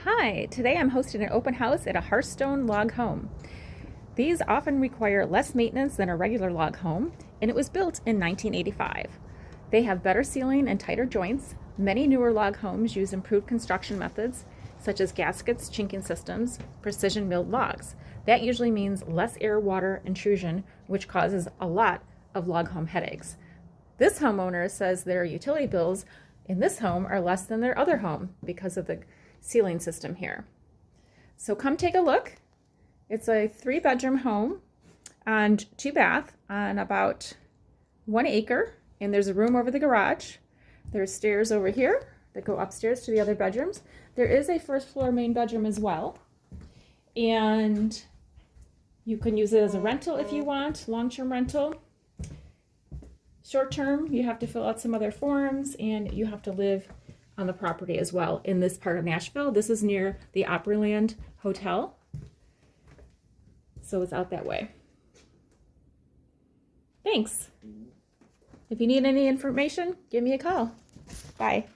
Hi, today I'm hosting an open house at a Hearthstone log home. These often require less maintenance than a regular log home, and it was built in 1985. They have better ceiling and tighter joints. Many newer log homes use improved construction methods, such as gaskets, chinking systems, precision milled logs. That usually means less air water intrusion, which causes a lot of log home headaches. This homeowner says their utility bills in this home are less than their other home because of the ceiling system here. So come take a look. It's a 3-bedroom home and 2 bath on about 1 acre, and there's a room over the garage. There's stairs over here that go upstairs to the other bedrooms. There is a first floor main bedroom as well, and you can use it as a rental if you want, long-term rental. Short-term, you have to fill out some other forms, and you have to live on the property as well in this part of Nashville. This is near the Opryland Hotel, so it's out that way. Thanks. If you need any information, give me a call. Bye.